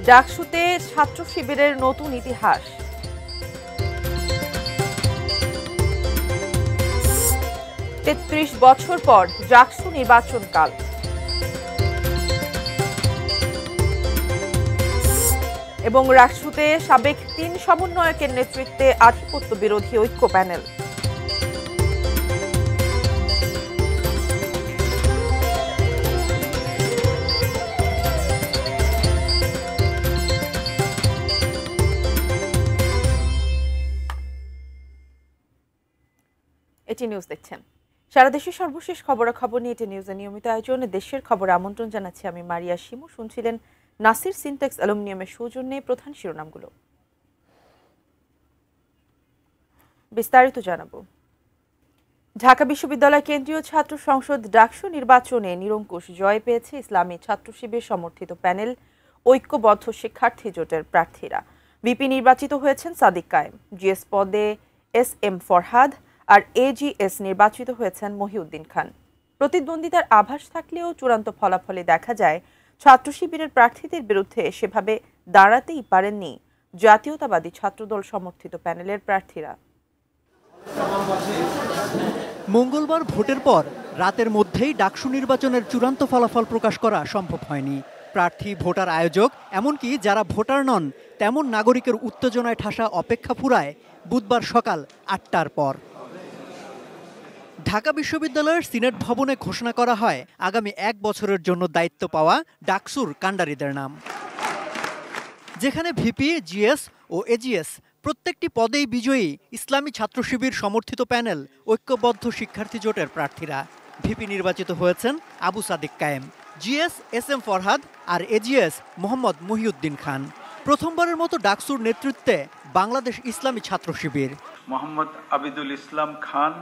ডাকসুতে ছাত্র শিবিরের নতুন ইতিহাস। ৩৩ বছর পর ডাকসু নির্বাচনকাল। এবং ডাকসুতে সাবেক ৩ সমন্বয়কের নেতৃত্বে আধিপত্য বিরোধী ঐক্য প্যানেল। এটি নিউজ দেখছেন। সারা দেশের সর্বশেষ খবরাখবর নিয়ে এটি নিউজের নিয়মিত আয়োজনে দেশের খবরে আমন্ত্রণ জানাচ্ছি আমি মারিয়া শিমু। শুনছিলেন নাসির সিনটেক্স অ্যালুমিনিয়ামের সৌজন্যে প্রধান শিরোনামগুলো। বিস্তারিত জানাবো। ঢাকা বিশ্ববিদ্যালয় কেন্দ্রীয় ছাত্র সংসদ ডাকসু নির্বাচনে নিরঙ্কুশ জয় পেয়েছে ইসলামী ছাত্র শিবির সমর্থিত প্যানেল ঐক্যবদ্ধ শিক্ষার্থী জোটের প্রার্থীরা। ভিপি নির্বাচিত হয়েছেন সাদিক কায়েম, জিএস পদে SM ফরহাদ আর AGS নির্বাচিত হয়েছেন মহিউদ্দিন খান। প্রতিদ্বন্দ্বিতার আভাস থাকলেও চূড়ান্ত ফলাফলে দেখা যায় ছাত্র শিবিরের প্রার্থীদের বিরুদ্ধে সেভাবে দাঁড়াতেই পারেননি জাতীয়তাবাদী ছাত্রদল সমর্থিত প্যানেলের প্রার্থীরা। মঙ্গলবার ভোটের পর রাতের মধ্যেই ডাকসু নির্বাচনের চূড়ান্ত ফলাফল প্রকাশ করা সম্ভব হয়নি। প্রার্থী, ভোটার, আয়োজক, এমনকি যারা ভোটার নন তেমন নাগরিকের উত্তেজনায় ঠাসা অপেক্ষা ফুরায় বুধবার সকাল ৮টার পর। ঢাকা বিশ্ববিদ্যালয়ের সিনেট ভবনে ঘোষণা করা হয় আগামী ১ বছরের জন্য দায়িত্ব পাওয়া ডাকসুর কাণ্ডারিদের নাম, যেখানে ভিপি, জিএস ও AGS প্রত্যেকটি পদেই বিজয়ী ইসলামী ছাত্র শিবির সমর্থিত প্যানেল ঐক্যবদ্ধ শিক্ষার্থী জোটের প্রার্থীরা। ভিপি নির্বাচিত হয়েছেন আবু সাদিক কায়েম, জিএস SM ফরহাদ আর AGS মোহাম্মদ মহিউদ্দিন খান। প্রথমবারের মতো ডাকসুর নেতৃত্বে বাংলাদেশ ইসলামী ছাত্র শিবির। মোহাম্মদ আবিদুল ইসলাম খান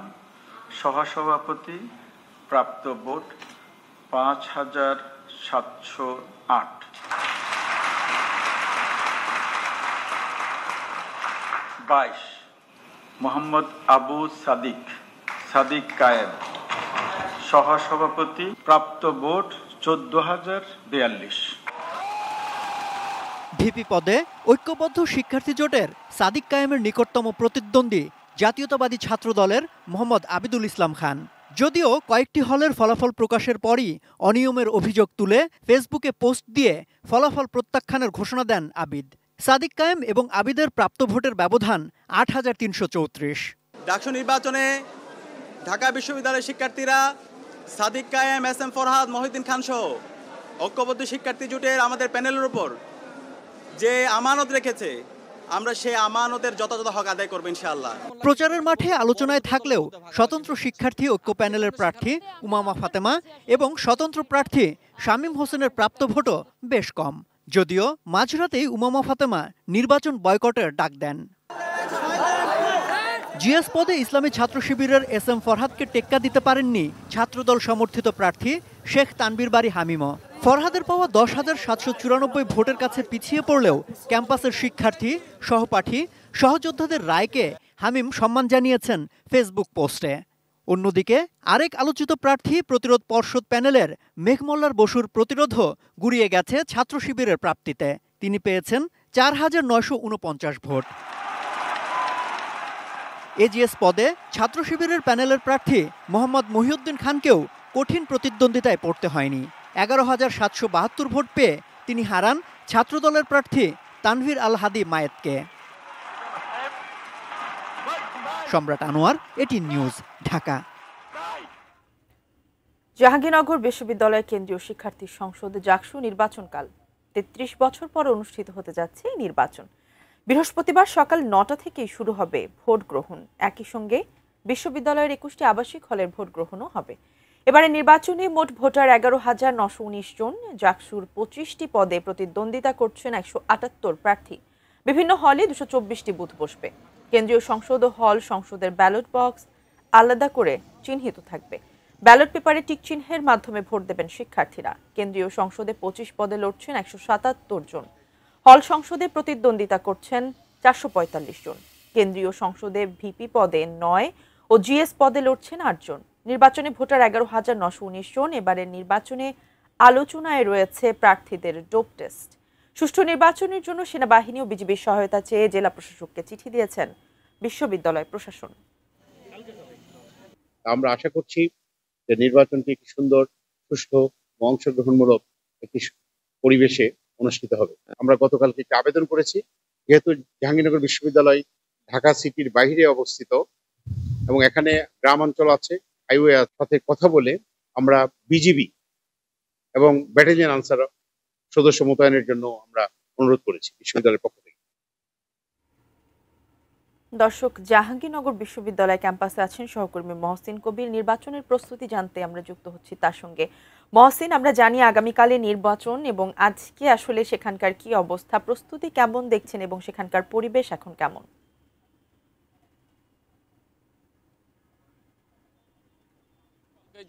সহসভাপতি, প্রাপ্ত ভোট ৫৭০৮। মোহাম্মদ আবু সাদিক কায়েম সহসভাপতি, প্রাপ্ত ভোট ১৪০৪২। ভিপি পদে ঐক্যবদ্ধ শিক্ষার্থী জোটের সাদিক কায়েমের নিকটতম প্রতিদ্বন্দ্বী জাতীয়তাবাদী ছাত্র দলের মোহাম্মদ আবিদুল ইসলাম খান। যদিও কয়েকটি হলের ফলাফল প্রকাশের পরই অনিয়মের অভিযোগ তুলে ফেসবুকে পোস্ট দিয়ে ফলাফল প্রত্যাখ্যানের ঘোষণা দেন আবিদ। সাদিক কায়েম এবং আবিদের প্রাপ্ত ভোটের ব্যবধান ৮৩৩৪। ডাকসু নির্বাচনে ঢাকা বিশ্ববিদ্যালয়ের শিক্ষার্থীরা সাদিক কায়েম, SM ফরহাদ, মহিউদ্দিন খান সহ ঐক্যবদ্ধ শিক্ষার্থী জোটের আমাদের প্যানেলের উপর যে আমানত রেখেছে, আমরা সেই আমানতের যথাযথ হক আদায় করব ইনশাআল্লাহ। প্রচারের মাঠে আলোচনায় থাকলেও স্বতন্ত্র শিক্ষার্থী ঐক্য প্যানেলের প্রার্থী উমামা ফাতেমা এবং স্বতন্ত্র প্রার্থী শামীম হোসেনের প্রাপ্ত ভোটও বেশ কম। যদিও মাঝরাতেই উমামা ফাতেমা নির্বাচন বয়কটের ডাক দেন। জিএস পদে ইসলামী ছাত্র শিবিরের SM ফরহাদকে টেক্কা দিতে পারেননি ছাত্রদল সমর্থিত প্রার্থী শেখ তানবীর বাড়ি হামিমও। ফরহাদের পাওয়া ১০,৭৯৪ ভোটের কাছে পিছিয়ে পড়লেও ক্যাম্পাসের শিক্ষার্থী, সহপাঠী, সহযোদ্ধাদের রায়কে হামিম সম্মান জানিয়েছেন ফেসবুক পোস্টে। অন্যদিকে আরেক আলোচিত প্রার্থী প্রতিরোধ পর্ষদ প্যানেলের মেঘমল্লার বসুর প্রতিরোধও গুড়িয়ে গেছে ছাত্র শিবিরের প্রাপ্তিতে। তিনি পেয়েছেন ৪,৯৪৯ ভোট। AGS পদে ছাত্র শিবিরের প্যানেলের প্রার্থী মোহাম্মদ মহিউদ্দিন খানকেও কঠিন প্রতিদ্বন্দ্বিতায় পড়তে হয়নি। ১১,৭৭২ ভোট পেয়ে তিনি হারান ছাত্রদলের প্রার্থী তানভীর আল হাদি মায়েতকে। সম্রাট আনোয়ার, এটি নিউজ, ঢাকা। জাহাঙ্গীরনগর বিশ্ববিদ্যালয় কেন্দ্রীয় শিক্ষার্থী সংসদ ডাকসু নির্বাচনকাল। ৩৩ বছর পর অনুষ্ঠিত হতে যাচ্ছে এই নির্বাচন। বৃহস্পতিবার সকাল ৯টা থেকেই শুরু হবে ভোট গ্রহণ। একই সঙ্গে বিশ্ববিদ্যালয়ের ২১টি আবাসিক হলের ভোট গ্রহণও হবে। এবারে নির্বাচনে মোট ভোটার ১১,৯১৯ জন। ডাকসুর ২৫টি পদে প্রতিদ্বন্দ্বিতা করছেন ১৭৮ প্রার্থী। বিভিন্ন হলে ২২৪টি বুথ বসবে। কেন্দ্রীয় সংসদ ও হল সংসদের ব্যালট বক্স আলাদা করে চিহ্নিত থাকবে। ব্যালট পেপারে টিক চিহ্নের মাধ্যমে ভোট দেবেন শিক্ষার্থীরা। কেন্দ্রীয় সংসদে ২৫ পদে লড়ছেন ১৭৭ জন। হল সংসদে প্রতিদ্বন্দ্বিতা করছেন ৪৪৫ জন। কেন্দ্রীয় সংসদে ভিপি পদে ৯ ও জিএস পদে লড়ছেন ৮ জন। নির্বাচনে ভোটার ১১,৯১৯ জন। এবারের নির্বাচনে আলোচনায় রয়েছে প্রার্থীদের ডোপ টেস্ট। সুষ্ঠু নির্বাচনের জন্য সেনাবাহিনী ও বিজিবির সহায়তা চেয়ে জেলা প্রশাসককে চিঠি দিয়েছেন বিশ্ববিদ্যালয় প্রশাসন। আমরা আশা করছি যে নির্বাচনটি একটি সুন্দর, সুষ্ঠু ও অংশগ্রহণমূলক একটি পরিবেশে অনুষ্ঠিত হবে। আমরা গতকালকে একটি আবেদন করেছি, যেহেতু জাহাঙ্গীরনগর বিশ্ববিদ্যালয় ঢাকা সিটির বাইরে অবস্থিত এবং এখানে গ্রাম অঞ্চল আছে, হাইওয়ে সাথে কথা বলে আমরা বিজিবি এবং ব্যাটালিয়ন আনসার সদস্য মোতায়েনের জন্য আমরা অনুরোধ করেছি বিশ্ববিদ্যালয়ের পক্ষ থেকে। দর্শক, জাহাঙ্গীরনগর বিশ্ববিদ্যালয় ক্যাম্পাসে আছেন সহকর্মী মহসিন কবির। নির্বাচনের প্রস্তুতি জানতে আমরা যুক্ত হচ্ছি তার সঙ্গে। মহসিন, আমরা জানি আগামীকালে নির্বাচন এবং আজকে আসলে সেখানকার কি অবস্থা, প্রস্তুতি কেমন দেখছেন এবং সেখানকার পরিবেশ এখন কেমন?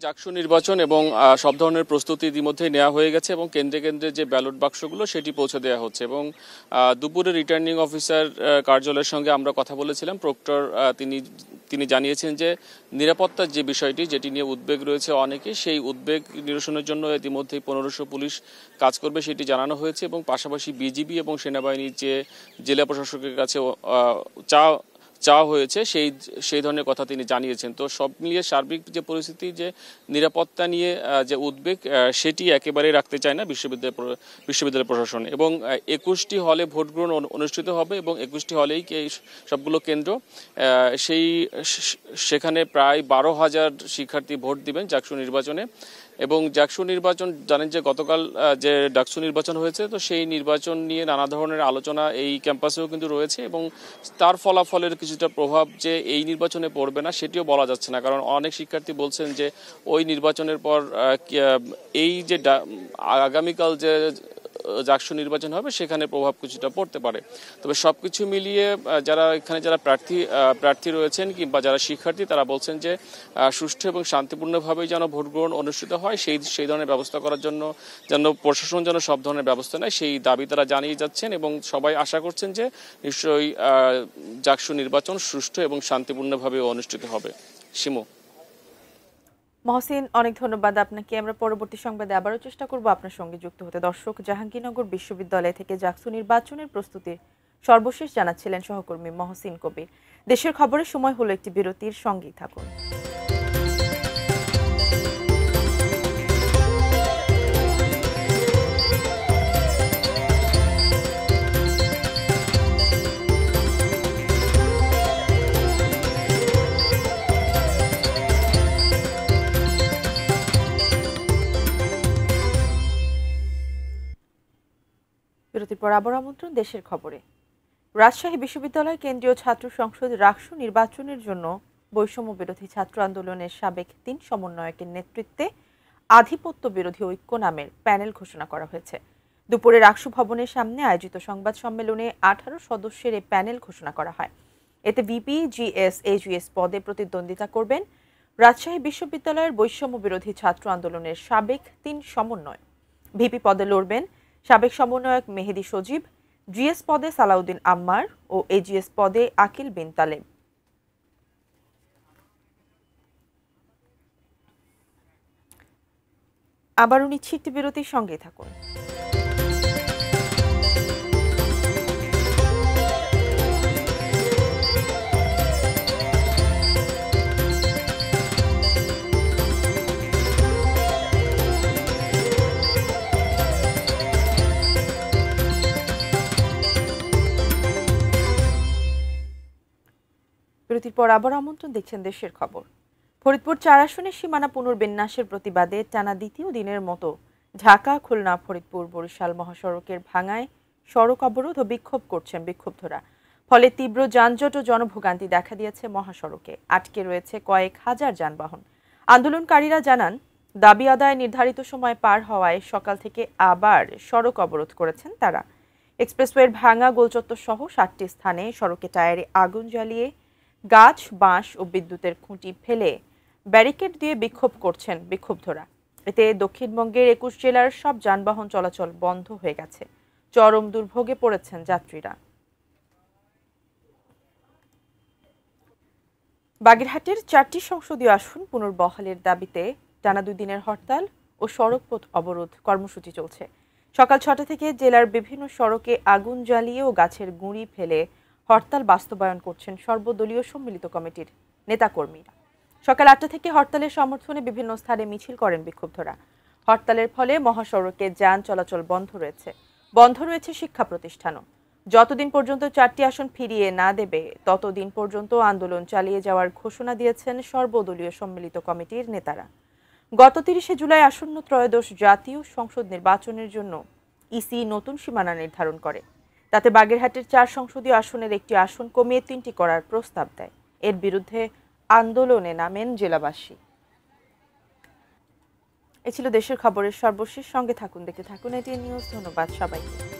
জাকসু নির্বাচন এবং সব ধরনের প্রস্তুতি ইতিমধ্যে নেওয়া হয়ে গেছে এবং কেন্দ্রে কেন্দ্রে যে ব্যালট বাক্সগুলো সেটি পৌঁছে দেওয়া হচ্ছে এবং দুপুরে রিটার্নিং অফিসার কার্যালয়ের সঙ্গে আমরা কথা বলেছিলাম। প্রক্টর তিনি জানিয়েছেন যে নিরাপত্তার যে বিষয়টি, যেটি নিয়ে উদ্বেগ রয়েছে অনেকে, সেই উদ্বেগ নিরসনের জন্য ইতিমধ্যেই 1500 পুলিশ কাজ করবে সেটি জানানো হয়েছে এবং পাশাপাশি বিজিবি এবং সেনাবাহিনীর যে জেলা প্রশাসকের কাছে চাওয়া হয়েছে সেই ধরনের কথা তিনি জানিয়েছেন। তো সব মিলিয়ে সার্বিক যে পরিস্থিতি, যে নিরাপত্তা নিয়ে যে উদ্বেগ, সেটি একেবারেই রাখতে চায় না বিশ্ববিদ্যালয় প্রশাসন। এবং 21টি হলে ভোট গ্রহণ অনুষ্ঠিত হবে এবং 21টি হলেই সবগুলো কেন্দ্র, সেখানে প্রায় 12,000 শিক্ষার্থী ভোট দিবেন জাকসু নির্বাচনে। এবং জাকসু নির্বাচন জানেন যে গতকাল যে ডাকসু নির্বাচন হয়েছে, তো সেই নির্বাচন নিয়ে নানা ধরনের আলোচনা এই ক্যাম্পাসেও কিন্তু রয়েছে এবং তার ফলাফলের কিছুটা প্রভাব যে এই নির্বাচনে পড়বে না সেটিও বলা যাচ্ছে না, কারণ অনেক শিক্ষার্থী বলছেন যে ওই নির্বাচনের পর এই যে আগামীকাল যে জাকসু নির্বাচন হবে সেখানে প্রভাব কিছুটা পড়তে পারে। তবে সবকিছু মিলিয়ে যারা প্রার্থী রয়েছেন কিংবা যারা শিক্ষার্থী, তারা বলছেন যে সুষ্ঠু এবং শান্তিপূর্ণভাবে যেন ভোট গ্রহণ অনুষ্ঠিত হয়, সেই ধরনের ব্যবস্থা করার জন্য যেন প্রশাসন যেন সব ধরনের ব্যবস্থা নেয়, সেই দাবি তারা জানিয়ে যাচ্ছেন এবং সবাই আশা করছেন যে নিশ্চয়ই জাকসু নির্বাচন সুষ্ঠু এবং শান্তিপূর্ণভাবে অনুষ্ঠিত হবে। শিমু। মহসিন, অনেক ধন্যবাদ আপনাকে। আমরা পরবর্তী সংবাদে আবারও চেষ্টা করব আপনার সঙ্গে যুক্ত হতে। দর্শক, জাহাঙ্গীরনগর বিশ্ববিদ্যালয় থেকে জাকসু নির্বাচনের প্রস্তুতির সর্বশেষ জানাচ্ছিলেন সহকর্মী মহসিন কবির। দেশের খবরের সময় হলো একটি বিরতির, সঙ্গেই থাকুন। বিরতির পর আবার আমন্ত্রণ দেশের খবরে। রাজশাহী বিশ্ববিদ্যালয় কেন্দ্রীয় ছাত্র সংসদ রাকসু নির্বাচনের জন্য বৈষম্য বিরোধী ছাত্র আন্দোলনের সাবেক 3 সমন্বয়কের নেতৃত্বে আধিপত্য বিরোধী ঐক্য নামের প্যানেল ঘোষণা করা হয়েছে। দুপুরে রাকসু ভবনের সামনে আয়োজিত সংবাদ সম্মেলনে 18 সদস্যের এই প্যানেল ঘোষণা করা হয়। এতে ভিপি, জিএস, এজিএস পদে প্রতিদ্বন্দ্বিতা করবেন রাজশাহী বিশ্ববিদ্যালয়ের বৈষম্য বিরোধী ছাত্র আন্দোলনের সাবেক 3 সমন্বয়। ভিপি পদে লড়বেন সাবেক সমন্বয়ক মেহেদি সজীব, জিএস পদে সালাউদ্দিন আম্মার ও এজিএস পদে আকিল বিন তালেব। আবারও নিচ্ছি একটি বিরতির, সঙ্গে থাকুন। বিরতির পর আবার আমন্ত্রণ, দেখছেন দেশের খবর। ফরিদপুর 4 আসনের সীমানা পুনর্বিন্যাসের প্রতিবাদে টানা দ্বিতীয় দিনের মতো ঢাকা, খুলনা, ফরিদপুর, বরিশাল মহাসড়কের ভাঙায় সড়ক অবরোধ ও বিক্ষোভ করছেন বিক্ষুব্ধরা। ফলে তীব্র যানজট ও জনভোগান্তি দেখা দিয়েছে মহাসড়কে। আটকে রয়েছে কয়েক হাজার যানবাহন। আন্দোলনকারীরা জানান, দাবি আদায় নির্ধারিত সময় পার হওয়ায় সকাল থেকে আবার সড়ক অবরোধ করেছেন তারা। এক্সপ্রেসওয়ের ভাঙা গোলচত্বর সহ 7টি স্থানে সড়কে টায়ারে আগুন জ্বালিয়ে গাছ, বাঁশ ও বিদ্যুতের খুঁটি ফেলে ব্যারিকেড দিয়ে বিক্ষোভ করছেন বিক্ষুব্ধরা। এতে দক্ষিণবঙ্গের 21 জেলার সব যানবাহন চলাচল বন্ধ হয়ে গেছে। চরম দুর্ভোগে পড়েছেন যাত্রীরা। বাগেরহাটের 4টি সংসদীয় আসন পুনর্বহালের দাবিতে টানা 2 দিনের হরতাল ও সড়কপথ অবরোধ কর্মসূচি চলছে। সকাল ৬টা থেকে জেলার বিভিন্ন সড়কে আগুন জ্বালিয়ে ও গাছের গুঁড়ি ফেলে হরতাল বাস্তবায়ন করছেন সর্বদলীয় সম্মিলিত কমিটির নেতাকর্মীরা। সকাল ৮টা থেকে হরতালের সমর্থনে বিভিন্ন স্থানে মিছিল করেন বিক্ষুব্ধরা। হরতালের ফলে মহাসড়কে যান চলাচল বন্ধ রয়েছে শিক্ষা প্রতিষ্ঠানও। যতদিন পর্যন্ত 4টি আসন ফিরিয়ে না দেবে ততদিন পর্যন্ত আন্দোলন চালিয়ে যাওয়ার ঘোষণা দিয়েছেন সর্বদলীয় সম্মিলিত কমিটির নেতারা। গত 30শে জুলাই আসন্ন ত্রয়োদশ জাতীয় সংসদ নির্বাচনের জন্য ইসি নতুন সীমানা নির্ধারণ করে। তাতে বাগেরহাটের 4 সংসদীয় আসনের একটি আসন কমিয়ে 3টি করার প্রস্তাব দেয়। এর বিরুদ্ধে আন্দোলনে নামেন জেলাবাসী। এ ছিল দেশের খবরের সর্বশেষ। সঙ্গে থাকুন, দেখতে থাকুন এটিএন নিউজ। ধন্যবাদ সবাইকে।